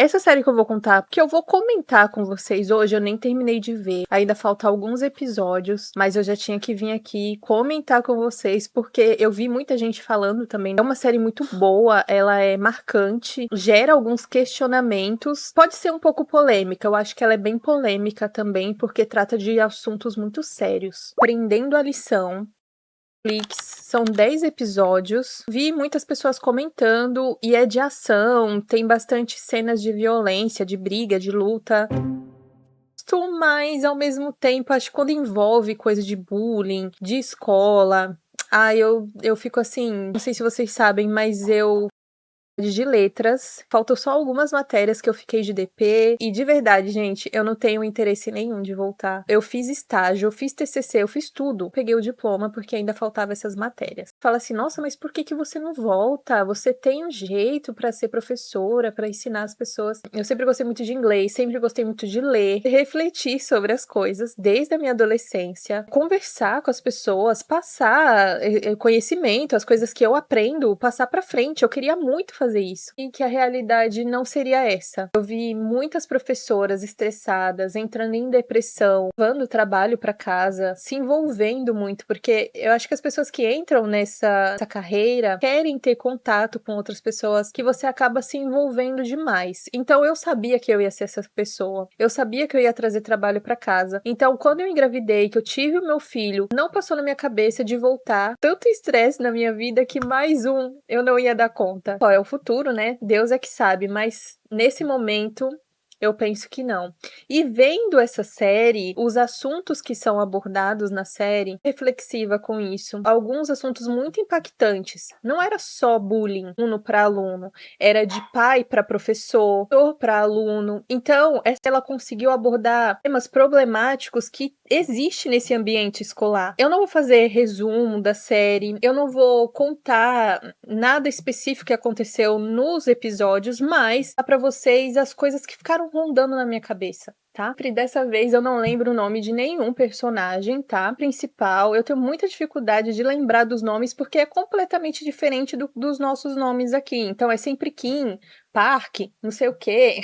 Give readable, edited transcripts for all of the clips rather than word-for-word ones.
Essa série que eu vou contar, que eu vou comentar com vocês hoje, eu nem terminei de ver. Ainda faltam alguns episódios, mas eu já tinha que vir aqui comentar com vocês, porque eu vi muita gente falando também. É uma série muito boa, ela é marcante, gera alguns questionamentos. Pode ser um pouco polêmica, eu acho que ela é bem polêmica também, porque trata de assuntos muito sérios. Prendendo a lição. São 10 episódios. Vi muitas pessoas comentando e é de ação, tem bastante cenas de violência, de briga, de luta. Mas ao mesmo tempo, acho que quando envolve coisa de bullying, de escola, eu fico assim, não sei se vocês sabem, mas eu de letras, faltam só algumas matérias que eu fiquei de DP, e de verdade, gente, eu não tenho interesse nenhum de voltar. Eu fiz estágio, eu fiz TCC, eu fiz tudo, peguei o diploma porque ainda faltava essas matérias. Fala assim, nossa, mas por que você não volta? Você tem um jeito pra ser professora, pra ensinar as pessoas. Eu sempre gostei muito de inglês, sempre gostei muito de ler, refletir sobre as coisas desde a minha adolescência, conversar com as pessoas, passar conhecimento, as coisas que eu aprendo, passar pra frente. Eu queria muito fazer isso, e que a realidade não seria essa. Eu vi muitas professoras estressadas, entrando em depressão, levando o trabalho para casa, se envolvendo muito, porque eu acho que as pessoas que entram nessa carreira querem ter contato com outras pessoas, que você acaba se envolvendo demais. Então eu sabia que eu ia ser essa pessoa, eu sabia que eu ia trazer trabalho para casa. Então quando eu engravidei, que eu tive o meu filho, não passou na minha cabeça de voltar. Tanto estresse na minha vida que mais eu não ia dar conta. Qual é o futuro, né? Deus é que sabe, mas nesse momento eu penso que não. E vendo essa série, os assuntos que são abordados na série, reflexiva com isso. Alguns assuntos muito impactantes. Não era só bullying, aluno para aluno, era de pai para professor para aluno. Então, ela conseguiu abordar temas problemáticos que existem nesse ambiente escolar. Eu não vou fazer resumo da série, eu não vou contar nada específico que aconteceu nos episódios, mas dá para vocês as coisas que ficaram rondando na minha cabeça, tá? E dessa vez eu não lembro o nome de nenhum personagem, tá? Principal. Eu tenho muita dificuldade de lembrar dos nomes porque é completamente diferente dos nossos nomes aqui. Então é sempre Kim, Park, não sei o quê.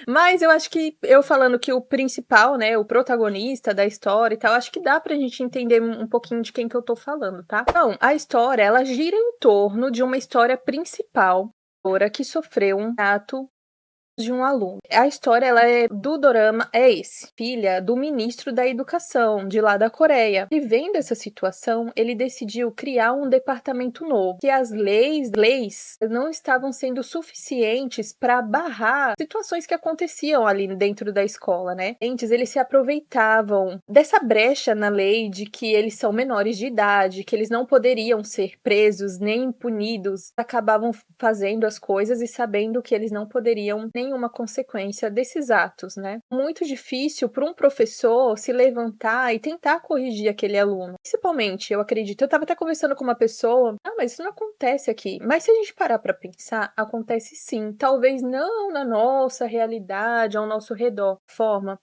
Mas eu acho que eu falando que o principal, né, o protagonista da história e tal, acho que dá pra gente entender um pouquinho de quem que eu tô falando, tá? Então, a história, ela gira em torno de uma história principal, que sofreu um ato de um aluno. A história, ela é do dorama, é esse, filha do ministro da educação de lá da Coreia. E vendo essa situação, ele decidiu criar um departamento novo, que as leis não estavam sendo suficientes para barrar situações que aconteciam ali dentro da escola, né? Antes, eles se aproveitavam dessa brecha na lei de que eles são menores de idade, que eles não poderiam ser presos nem punidos, acabavam fazendo as coisas e sabendo que eles não poderiam nenhuma consequência desses atos, né? Muito difícil para um professor se levantar e tentar corrigir aquele aluno. Principalmente, eu acredito, eu estava até conversando com uma pessoa, mas isso não acontece aqui. Mas se a gente parar para pensar, acontece sim. Talvez não na nossa realidade, ao nosso redor.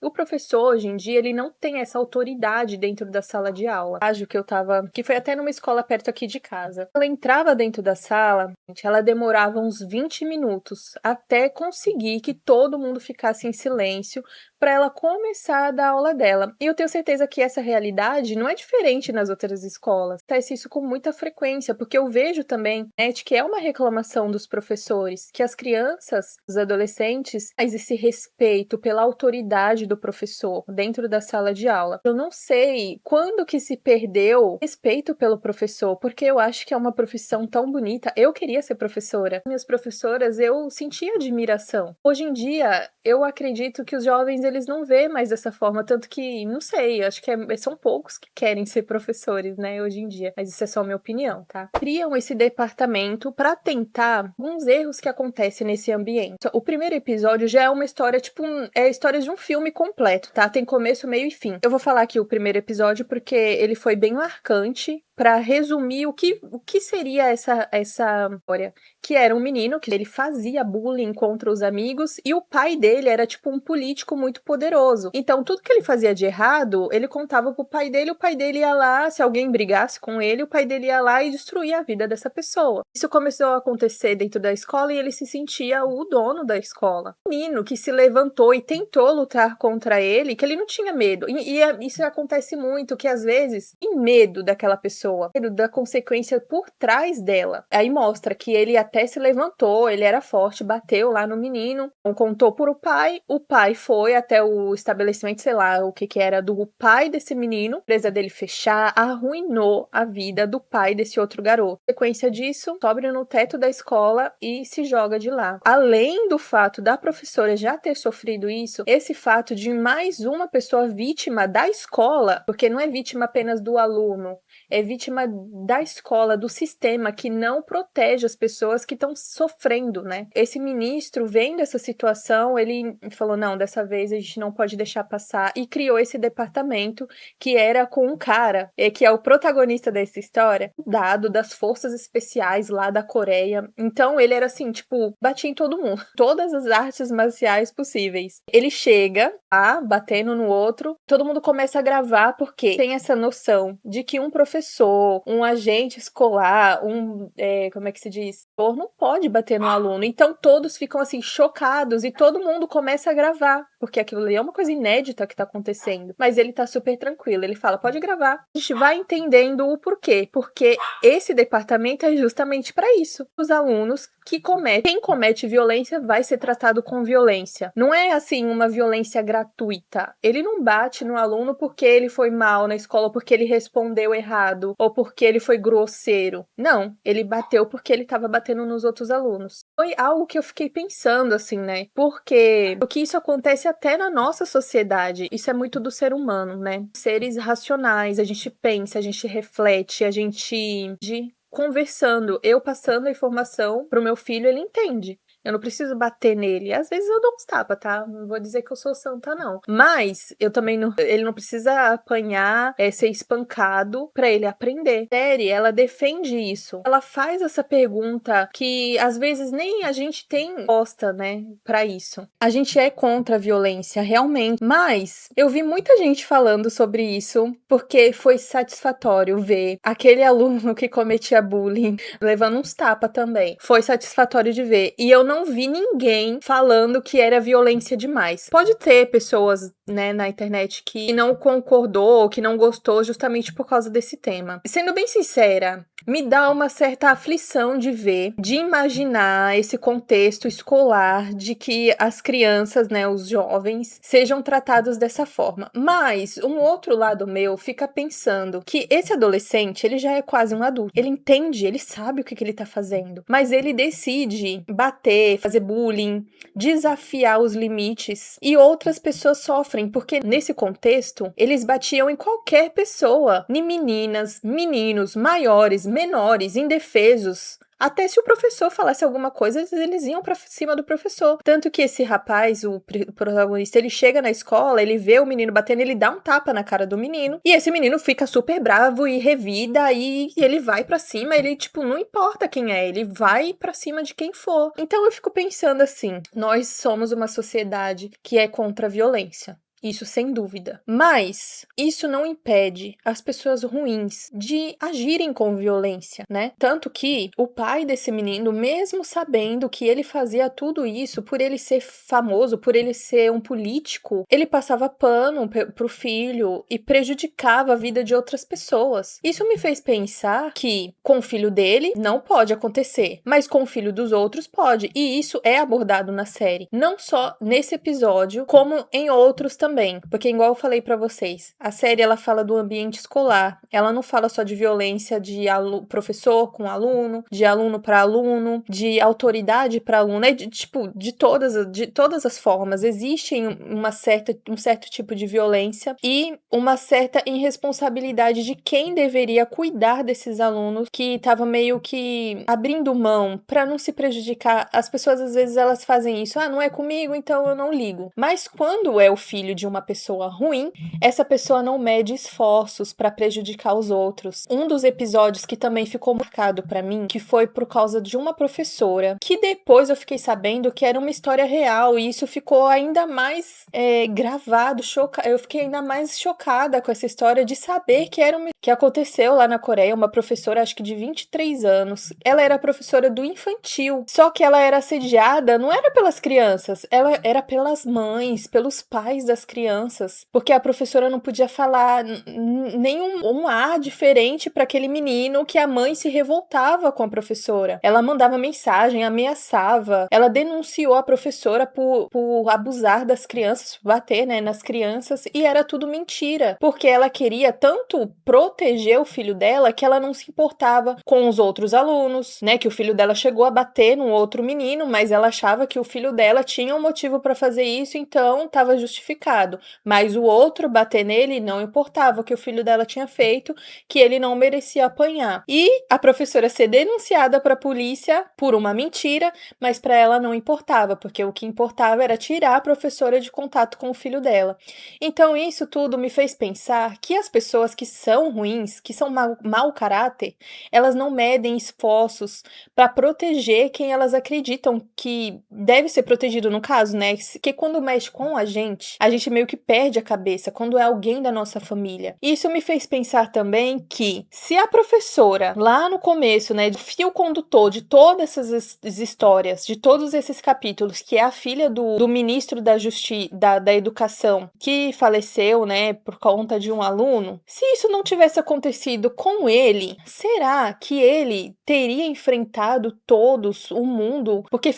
O professor, hoje em dia, ele não tem essa autoridade dentro da sala de aula. Acho que foi até numa escola perto aqui de casa. Ela entrava dentro da sala, ela demorava uns 20 minutos até conseguir que todo mundo ficasse em silêncio para ela começar a dar aula dela. E eu tenho certeza que essa realidade não é diferente nas outras escolas. Acontece isso com muita frequência, porque eu vejo também, né, de que é uma reclamação dos professores, que as crianças, os adolescentes, faz esse respeito pela autoridade do professor dentro da sala de aula. Eu não sei quando que se perdeu respeito pelo professor, porque eu acho que é uma profissão tão bonita. Eu queria ser professora. Minhas professoras, eu sentia admiração. Hoje em dia, eu acredito que os jovens eles não vê mais dessa forma, tanto que, não sei, acho que são poucos que querem ser professores, né, hoje em dia, mas isso é só minha opinião, tá? Criam esse departamento para tentar alguns erros que acontecem nesse ambiente. O primeiro episódio já é uma história, é a história de um filme completo, tá? Tem começo, meio e fim. Eu vou falar aqui o primeiro episódio porque ele foi bem marcante para resumir o que seria essa história, que era um menino que ele fazia bullying contra os amigos e o pai dele era tipo um político muito poderoso. Então tudo que ele fazia de errado, ele contava pro pai dele, o pai dele ia lá, se alguém brigasse com ele, o pai dele ia lá e destruía a vida dessa pessoa. Isso começou a acontecer dentro da escola e ele se sentia o dono da escola. O menino que se levantou e tentou lutar contra ele, que ele não tinha medo. Isso acontece muito, que às vezes tem medo daquela pessoa, medo da consequência por trás dela. Aí mostra que ele até se levantou, ele era forte, bateu lá no menino, contou pro pai, o pai foi até o estabelecimento, sei lá, o que era do pai desse menino, a empresa dele fechar, arruinou a vida do pai desse outro garoto. Sequência disso, sobe no teto da escola e se joga de lá. Além do fato da professora já ter sofrido isso, esse fato de mais uma pessoa vítima da escola, porque não é vítima apenas do aluno, é vítima da escola, do sistema que não protege as pessoas que estão sofrendo, né? Esse ministro, vendo essa situação, ele falou, não, dessa vez a gente não pode deixar passar, e criou esse departamento que era com um cara, que é o protagonista dessa história, dado das forças especiais lá da Coreia. Então ele era assim, tipo, batia em todo mundo, todas as artes marciais possíveis. Ele chega lá, batendo no outro, todo mundo começa a gravar porque tem essa noção de que um professor, um agente escolar, como é que se diz? Não pode bater no aluno. Então todos ficam assim chocados e todo mundo começa a gravar, porque aquilo ali é uma coisa inédita que tá acontecendo. Mas ele tá super tranquilo, ele fala, pode gravar. A gente vai entendendo o porquê, porque esse departamento é justamente para isso. Os alunos quem comete violência vai ser tratado com violência. Não é assim uma violência gratuita. Ele não bate no aluno porque ele foi mal na escola, porque ele respondeu errado, ou porque ele foi grosseiro. Não, ele bateu porque ele estava batendo nos outros alunos. Foi algo que eu fiquei pensando assim, né? Porque o que isso acontece até na nossa sociedade. Isso é muito do ser humano, né? Seres racionais, a gente pensa, a gente reflete, a gente conversando, eu passando a informação pro meu filho, ele entende. Eu não preciso bater nele. Às vezes eu dou uns tapas, tá? Não vou dizer que eu sou santa, não. Mas eu também não. Ele não precisa apanhar, ser espancado pra ele aprender. A série, ela defende isso. Ela faz essa pergunta que às vezes nem a gente tem resposta, né? Pra isso. A gente é contra a violência, realmente. Mas eu vi muita gente falando sobre isso porque foi satisfatório ver aquele aluno que cometia bullying levando uns tapas também. Foi satisfatório de ver. E eu não vi ninguém falando que era violência demais. Pode ter pessoas, né, na internet que não concordou, que não gostou justamente por causa desse tema. Sendo bem sincera, me dá uma certa aflição de ver, de imaginar esse contexto escolar de que as crianças, né, os jovens, sejam tratados dessa forma. Mas um outro lado meu fica pensando que esse adolescente, ele já é quase um adulto. Ele entende, ele sabe o que ele tá fazendo. Mas ele decide bater, fazer bullying, desafiar os limites. E outras pessoas sofrem, porque nesse contexto, eles batiam em qualquer pessoa. Em meninas, meninos, maiores, menores, indefesos. Até se o professor falasse alguma coisa, eles iam pra cima do professor. Tanto que esse rapaz, o protagonista, ele chega na escola, ele vê o menino batendo, ele dá um tapa na cara do menino. E esse menino fica super bravo e revida e ele vai pra cima. Ele, tipo, não importa quem é, ele vai pra cima de quem for. Então eu fico pensando assim, nós somos uma sociedade que é contra a violência. Isso sem dúvida. Mas isso não impede as pessoas ruins de agirem com violência, né? Tanto que o pai desse menino, mesmo sabendo que ele fazia tudo isso por ele ser famoso, por ele ser um político, ele passava pano pro filho e prejudicava a vida de outras pessoas. Isso me fez pensar que com o filho dele não pode acontecer, mas com o filho dos outros pode. E isso é abordado na série. Não só nesse episódio, como em outros também, porque igual eu falei pra vocês, a série ela fala do ambiente escolar, ela não fala só de violência de professor com aluno, de aluno para aluno, de autoridade para aluno, de todas as formas, existe um certo tipo de violência e uma certa irresponsabilidade de quem deveria cuidar desses alunos que estavam meio que abrindo mão para não se prejudicar. As pessoas às vezes elas fazem isso, não é comigo, então eu não ligo. Mas quando é o filho de uma pessoa ruim, essa pessoa não mede esforços para prejudicar os outros. Um dos episódios que também ficou marcado para mim, que foi por causa de uma professora, que depois eu fiquei sabendo que era uma história real, e isso ficou ainda mais gravado, eu fiquei ainda mais chocada com essa história de saber que aconteceu lá na Coreia, uma professora, acho que de 23 anos, ela era professora do infantil, só que ela era assediada, não era pelas crianças, ela era pelas mães, pelos pais das crianças, porque a professora não podia falar nenhum um ar diferente para aquele menino, que a mãe se revoltava com a professora. Ela mandava mensagem, ameaçava, ela denunciou a professora por abusar das crianças, bater, né, nas crianças, e era tudo mentira, porque ela queria tanto proteger o filho dela que ela não se importava com os outros alunos, né, que o filho dela chegou a bater num outro menino, mas ela achava que o filho dela tinha um motivo para fazer isso, então estava justificado, mas o outro bater nele não importava o que o filho dela tinha feito, que ele não merecia apanhar. E a professora ser denunciada para a polícia por uma mentira, mas para ela não importava, porque o que importava era tirar a professora de contato com o filho dela. Então isso tudo me fez pensar que as pessoas que são ruins, que são mau caráter, elas não medem esforços para proteger quem elas acreditam que deve ser protegido, no caso, né? Que quando mexe com a gente meio que perde a cabeça quando é alguém da nossa família. Isso me fez pensar também que se a professora, lá no começo, né, do fio condutor de todas essas histórias, de todos esses capítulos, que é a filha do ministro da Educação, que faleceu, né, por conta de um aluno, se isso não tivesse acontecido com ele, será que ele teria enfrentado o mundo? Porque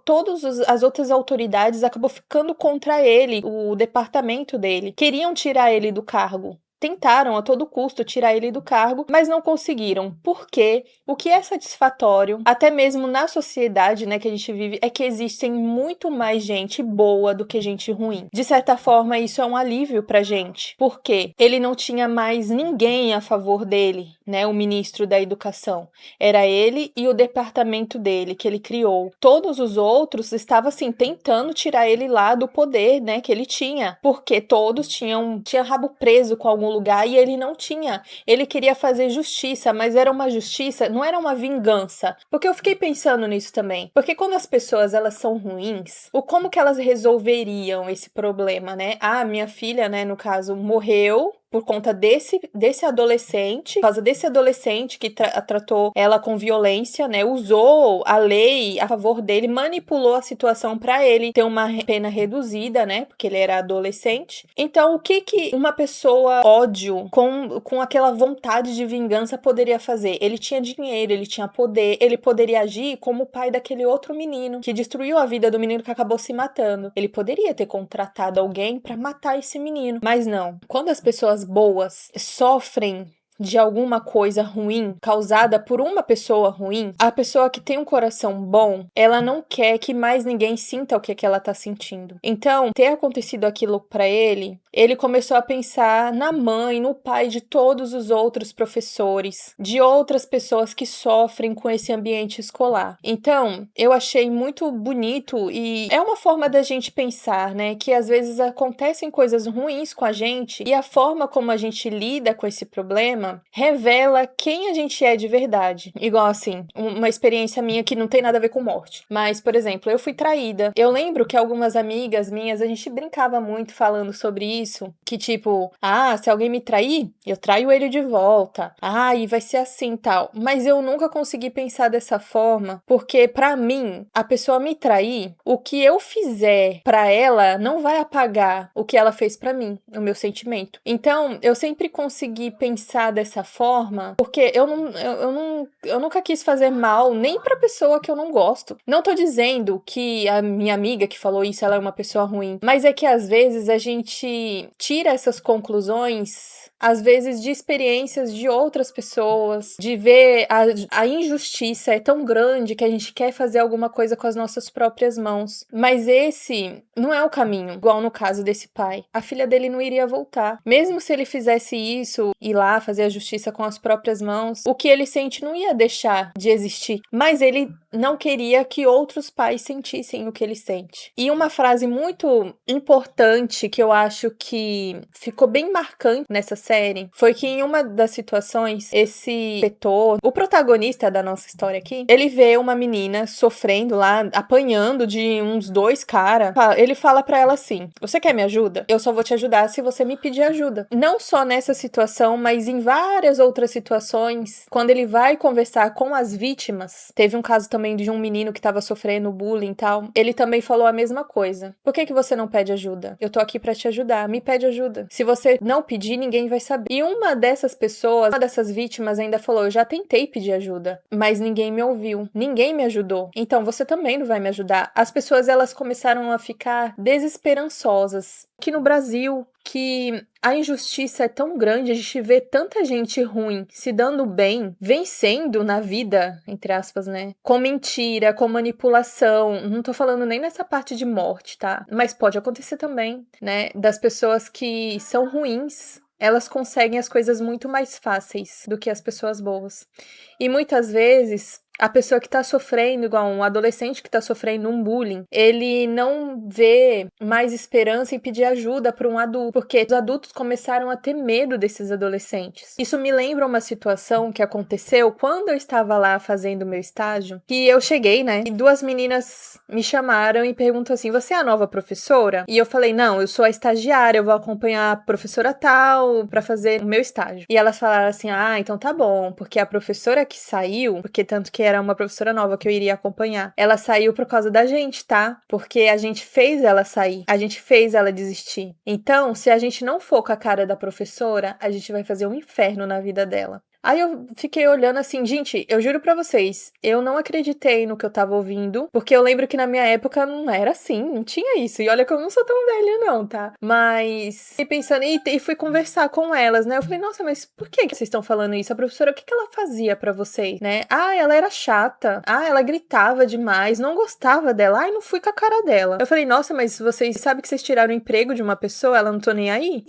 todas as outras autoridades acabou ficando contra ele, o departamento dele. Queriam tirar ele do cargo. Tentaram a todo custo tirar ele do cargo, mas não conseguiram. Porque o que é satisfatório, até mesmo na sociedade, né, que a gente vive, é que existem muito mais gente boa do que gente ruim. De certa forma, isso é um alívio pra gente, porque ele não tinha mais ninguém a favor dele, né, o ministro da Educação. Era ele e o departamento dele, que ele criou. Todos os outros estavam, assim, tentando tirar ele lá do poder, né, que ele tinha, porque todos tinham rabo preso com algum lugar e ele não tinha. Ele queria fazer justiça, mas era uma justiça, não era uma vingança. Porque eu fiquei pensando nisso também. Porque quando as pessoas, elas são ruins, como que elas resolveriam esse problema, né? Ah, minha filha, né, no caso, morreu por conta desse adolescente, por causa desse adolescente que tratou ela com violência, né? Usou a lei a favor dele, manipulou a situação para ele ter uma pena reduzida, né? Porque ele era adolescente. Então, o que uma pessoa ódio com aquela vontade de vingança poderia fazer? Ele tinha dinheiro, ele tinha poder, ele poderia agir como o pai daquele outro menino que destruiu a vida do menino que acabou se matando. Ele poderia ter contratado alguém para matar esse menino, mas não. Quando as pessoas boas sofrem de alguma coisa ruim causada por uma pessoa ruim, a pessoa que tem um coração bom, ela não quer que mais ninguém sinta o que ela tá sentindo. Então, ter acontecido aquilo pra ele começou a pensar na mãe, no pai de todos os outros professores, de outras pessoas que sofrem com esse ambiente escolar. Então, eu achei muito bonito e é uma forma da gente pensar, né, que às vezes acontecem coisas ruins com a gente e a forma como a gente lida com esse problema revela quem a gente é de verdade. Igual assim, uma experiência minha que não tem nada a ver com morte. Mas, por exemplo, eu fui traída. Eu lembro que algumas amigas minhas, a gente brincava muito falando sobre isso, que tipo, se alguém me trair, eu traio ele de volta. E vai ser assim e tal. Mas eu nunca consegui pensar dessa forma, porque pra mim, a pessoa me trair, o que eu fizer pra ela não vai apagar o que ela fez pra mim, o meu sentimento. Então, eu sempre consegui pensar dessa forma, porque eu nunca quis fazer mal nem pra pessoa que eu não gosto. Não tô dizendo que a minha amiga que falou isso, ela é uma pessoa ruim, mas é que às vezes a gente gente tira essas conclusões às vezes de experiências de outras pessoas, de ver a injustiça é tão grande que a gente quer fazer alguma coisa com as nossas próprias mãos. Mas esse não é o caminho, igual no caso desse pai. A filha dele não iria voltar. Mesmo se ele fizesse isso, ir lá fazer a justiça com as próprias mãos, o que ele sente não ia deixar de existir. Mas ele não queria que outros pais sentissem o que ele sente. E uma frase muito importante que eu acho que ficou bem marcante nessa série foi que em uma das situações, esse inspetor, o protagonista da nossa história aqui, ele vê uma menina sofrendo lá, apanhando de uns 2 caras. Ele fala pra ela assim: você quer me ajuda? Eu só vou te ajudar se você me pedir ajuda. Não só nessa situação, mas em várias outras situações, quando ele vai conversar com as vítimas, teve um caso também de um menino que tava sofrendo bullying e tal, ele também falou a mesma coisa. Por que você não pede ajuda? Eu tô aqui pra te ajudar, me pede ajuda. Se você não pedir, ninguém vai saber. E uma dessas pessoas, uma dessas vítimas ainda falou: eu já tentei pedir ajuda, mas ninguém me ouviu, ninguém me ajudou. Então você também não vai me ajudar. As pessoas, elas começaram a ficar desesperançosas. Aqui no Brasil, que a injustiça é tão grande, a gente vê tanta gente ruim se dando bem, vencendo na vida, entre aspas, né? Com mentira, com manipulação. Não tô falando nem nessa parte de morte, tá? Mas pode acontecer também, né? Das pessoas que são ruins, elas conseguem as coisas muito mais fáceis do que as pessoas boas. E muitas vezes a pessoa que tá sofrendo, igual um adolescente que tá sofrendo um bullying, ele não vê mais esperança em pedir ajuda para um adulto, porque os adultos começaram a ter medo desses adolescentes. Isso me lembra uma situação que aconteceu quando eu estava lá fazendo meu estágio, que eu cheguei, né, e 2 meninas me chamaram e perguntam assim: você é a nova professora? E eu falei: não, eu sou a estagiária, eu vou acompanhar a professora tal para fazer o meu estágio. E elas falaram assim: ah, então tá bom, porque a professora que saiu, porque tanto que era uma professora nova que eu iria acompanhar, ela saiu por causa da gente, tá? Porque a gente fez ela sair, a gente fez ela desistir. Então, se a gente não for com a cara da professora, a gente vai fazer um inferno na vida dela. Aí eu fiquei olhando assim, gente, eu juro pra vocês, eu não acreditei no que eu tava ouvindo, porque eu lembro que na minha época não era assim, não tinha isso. E olha que eu não sou tão velha não, tá? Mas fiquei pensando e fui conversar com elas, né? Eu falei: nossa, mas por que vocês estão falando isso? A professora, o que ela fazia pra vocês, né? Ah, ela era chata. Ah, ela gritava demais, não gostava dela. Ai, não fui com a cara dela. Eu falei: nossa, mas vocês sabem que vocês tiraram o emprego de uma pessoa, ela não tô nem aí?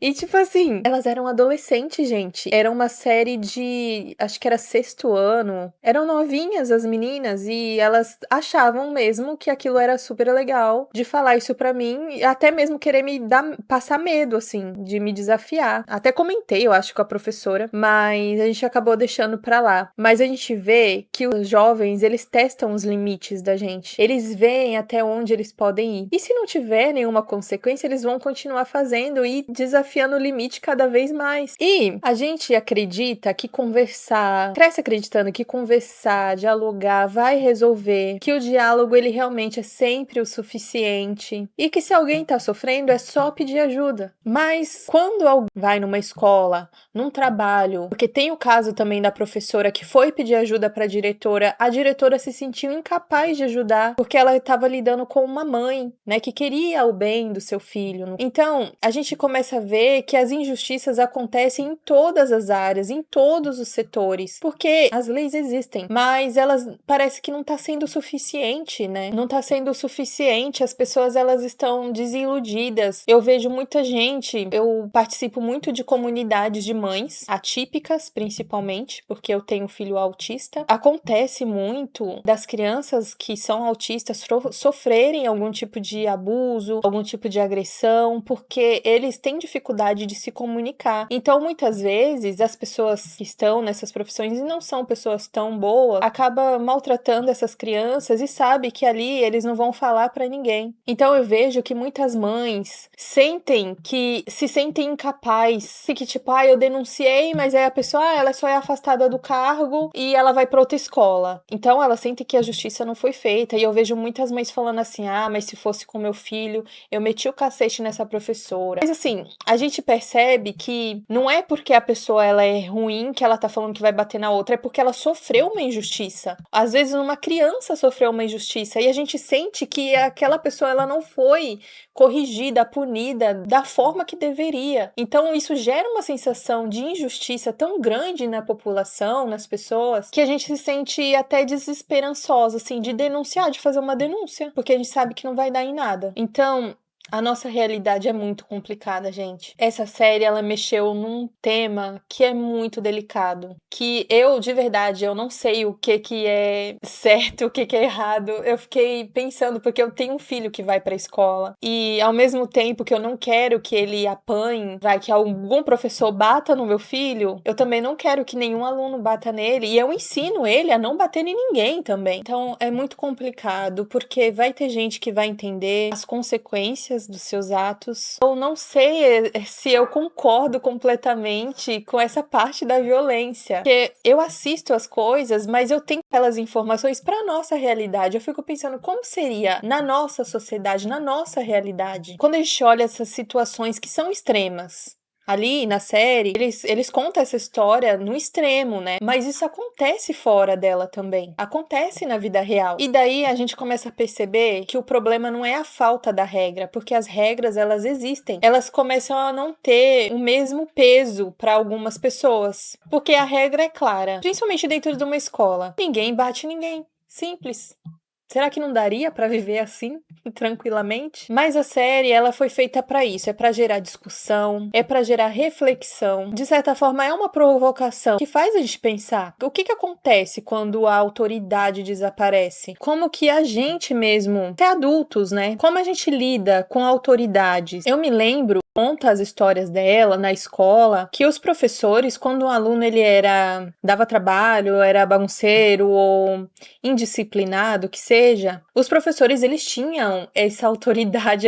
E tipo assim, elas eram adolescentes, gente. Era uma série de, acho que era 6º ano. Eram novinhas as meninas e elas achavam mesmo que aquilo era super legal de falar isso pra mim, e até mesmo querer me passar medo, assim, de me desafiar. Até comentei, eu acho, com a professora, mas a gente acabou deixando pra lá. Mas a gente vê que os jovens, eles testam os limites da gente. Eles veem até onde eles podem ir. E se não tiver nenhuma consequência, eles vão continuar fazendo e desafiando o limite cada vez mais. E a gente acredita que conversar, cresce acreditando que conversar, dialogar vai resolver, que o diálogo ele realmente é sempre o suficiente e que se alguém tá sofrendo é só pedir ajuda. Mas quando alguém vai numa escola, num trabalho, porque tem o caso também da professora que foi pedir ajuda pra diretora, a diretora se sentiu incapaz de ajudar porque ela estava lidando com uma mãe, né, que queria o bem do seu filho. Então, a gente começa a ver que as injustiças acontecem em todas as áreas, em todos os setores, porque as leis existem, mas elas parece que não tá sendo suficiente, né? Não tá sendo suficiente, as pessoas elas estão desiludidas. Eu vejo muita gente, eu participo muito de comunidades de mães, atípicas principalmente, porque eu tenho filho autista. Acontece muito das crianças que são autistas sofrerem algum tipo de abuso, algum tipo de agressão, porque eles têm dificuldade de se comunicar. Então, muitas vezes, as pessoas que estão nessas profissões e não são pessoas tão boas, acaba maltratando essas crianças e sabe que ali eles não vão falar pra ninguém. Então, eu vejo que muitas mães se sentem incapazes, que tipo, eu denunciei, mas aí a pessoa, ela só é afastada do cargo e ela vai pra outra escola. Então, ela sente que a justiça não foi feita. E eu vejo muitas mães falando assim: mas se fosse com meu filho, eu meti o cacete nessa professora. Mas assim, a gente percebe que não é porque a pessoa ela é é ruim que ela tá falando que vai bater na outra, é porque ela sofreu uma injustiça. Às vezes uma criança sofreu uma injustiça e a gente sente que aquela pessoa ela não foi corrigida, punida da forma que deveria. Então isso gera uma sensação de injustiça tão grande na população, nas pessoas, que a gente se sente até desesperançosa, assim, de denunciar, de fazer uma denúncia, porque a gente sabe que não vai dar em nada. Então, a nossa realidade é muito complicada, gente. Essa série, ela mexeu num tema que é muito delicado. Que eu, de verdade, eu não sei o que é certo, o que é errado. Eu fiquei pensando, porque eu tenho um filho que vai pra escola. E, ao mesmo tempo que eu não quero que ele apanhe, que algum professor bata no meu filho, eu também não quero que nenhum aluno bata nele. E eu ensino ele a não bater em ninguém também. Então, é muito complicado, porque vai ter gente que vai entender as consequências dos seus atos. Eu não sei se eu concordo completamente com essa parte da violência, porque eu assisto as coisas, mas eu tenho aquelas informações para nossa realidade. Eu fico pensando como seria na nossa sociedade, na nossa realidade, quando a gente olha essas situações que são extremas. Ali na série, eles contam essa história no extremo, né? Mas isso acontece fora dela também. Acontece na vida real. E daí a gente começa a perceber que o problema não é a falta da regra, porque as regras, elas existem. Elas começam a não ter o mesmo peso para algumas pessoas. Porque a regra é clara, principalmente dentro de uma escola. Ninguém bate ninguém. Simples. Será que não daria pra viver assim, tranquilamente? Mas a série, ela foi feita pra isso, é pra gerar discussão, é pra gerar reflexão. De certa forma, é uma provocação que faz a gente pensar. O que acontece quando a autoridade desaparece? Como que a gente mesmo, até adultos, né? Como a gente lida com autoridades? Eu me lembro, conta as histórias dela na escola, que os professores, quando um aluno ele dava trabalho, era bagunceiro ou indisciplinado, que seja, os professores eles tinham essa autoridade,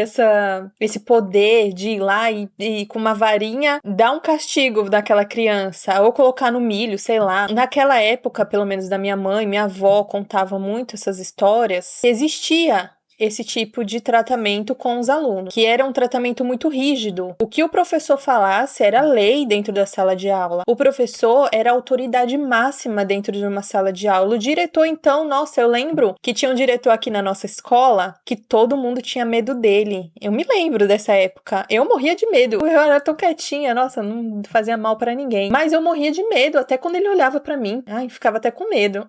esse poder de ir lá e com uma varinha dar um castigo daquela criança, ou colocar no milho, sei lá. Naquela época, pelo menos da minha mãe, minha avó contava muito essas histórias, existia esse tipo de tratamento com os alunos, que era um tratamento muito rígido. O que o professor falasse era lei dentro da sala de aula. O professor era a autoridade máxima dentro de uma sala de aula. O diretor, então, nossa, eu lembro que tinha um diretor aqui na nossa escola que todo mundo tinha medo dele. Eu me lembro dessa época. Eu morria de medo. Eu era tão quietinha, nossa, não fazia mal pra ninguém. Mas eu morria de medo, até quando ele olhava pra mim. Ai, ficava até com medo.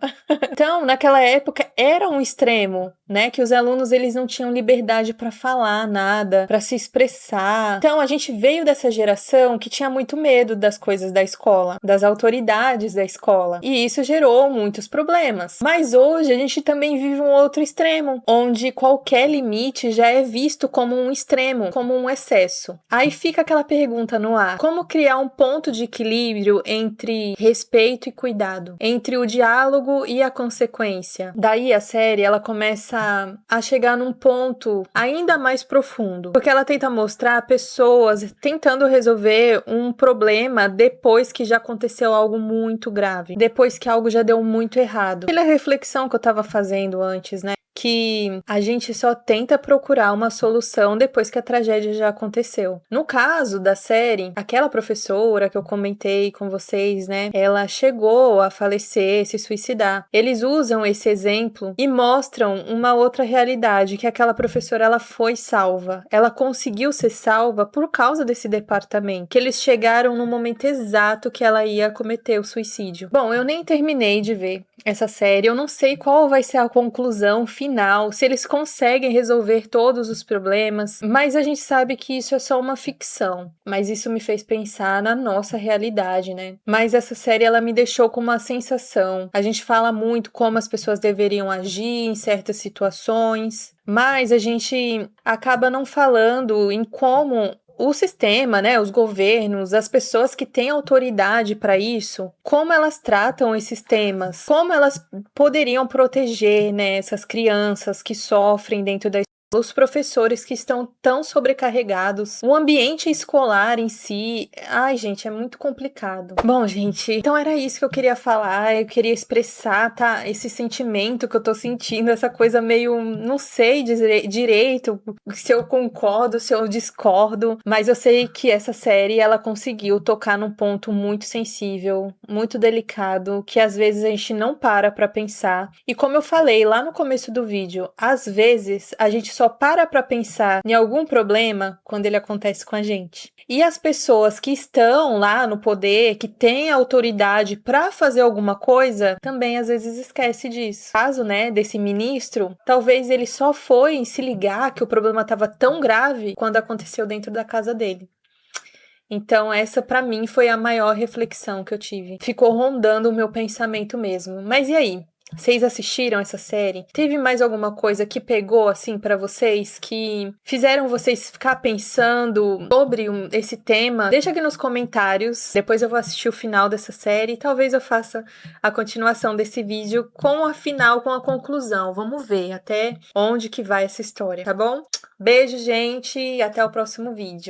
Então, naquela época, era um extremo, né? Que os alunos eles não tinham liberdade para falar nada, para se expressar. Então a gente veio dessa geração que tinha muito medo das coisas da escola, das autoridades da escola, e isso gerou muitos problemas. Mas hoje a gente também vive um outro extremo, onde qualquer limite já é visto como um extremo, como um excesso. Aí fica aquela pergunta no ar: como criar um ponto de equilíbrio entre respeito e cuidado, entre o diálogo e a consequência? Daí a série ela começa a chegar num ponto ainda mais profundo, porque ela tenta mostrar pessoas tentando resolver um problema depois que já aconteceu algo muito grave, depois que algo já deu muito errado. Aquela reflexão que eu tava fazendo antes, né? Que a gente só tenta procurar uma solução depois que a tragédia já aconteceu. No caso da série, aquela professora que eu comentei com vocês, né? Ela chegou a falecer, se suicidar. Eles usam esse exemplo e mostram uma outra realidade, que aquela professora, ela foi salva. Ela conseguiu ser salva por causa desse departamento, que eles chegaram no momento exato que ela ia cometer o suicídio. Bom, eu nem terminei de ver essa série, eu não sei qual vai ser a conclusão final, se eles conseguem resolver todos os problemas, mas a gente sabe que isso é só uma ficção. Mas isso me fez pensar na nossa realidade, né? Mas essa série, ela me deixou com uma sensação. A gente fala muito como as pessoas deveriam agir em certas situações, mas a gente acaba não falando em como o sistema, né, os governos, as pessoas que têm autoridade para isso, como elas tratam esses temas, como elas poderiam proteger, né, essas crianças que sofrem dentro da os professores que estão tão sobrecarregados, o ambiente escolar em si, ai gente, é muito complicado. Bom, gente, então era isso que eu queria falar, eu queria expressar, tá, esse sentimento que eu tô sentindo, essa coisa meio, não sei direito se eu concordo, se eu discordo, mas eu sei que essa série, ela conseguiu tocar num ponto muito sensível, muito delicado, que às vezes a gente não para pra pensar. E como eu falei lá no começo do vídeo, às vezes a gente só para pra pensar em algum problema quando ele acontece com a gente. E as pessoas que estão lá no poder, que têm autoridade pra fazer alguma coisa, também às vezes esquece disso. No caso, né, desse ministro, talvez ele só foi se ligar que o problema estava tão grave quando aconteceu dentro da casa dele. Então essa pra mim foi a maior reflexão que eu tive. Ficou rondando o meu pensamento mesmo. Mas e aí? Vocês assistiram essa série? Teve mais alguma coisa que pegou assim pra vocês, que fizeram vocês ficar pensando sobre esse tema? Deixa aqui nos comentários. Depois eu vou assistir o final dessa série e talvez eu faça a continuação desse vídeo com a final, com a conclusão. Vamos ver até onde que vai essa história, tá bom? Beijo, gente, e até o próximo vídeo.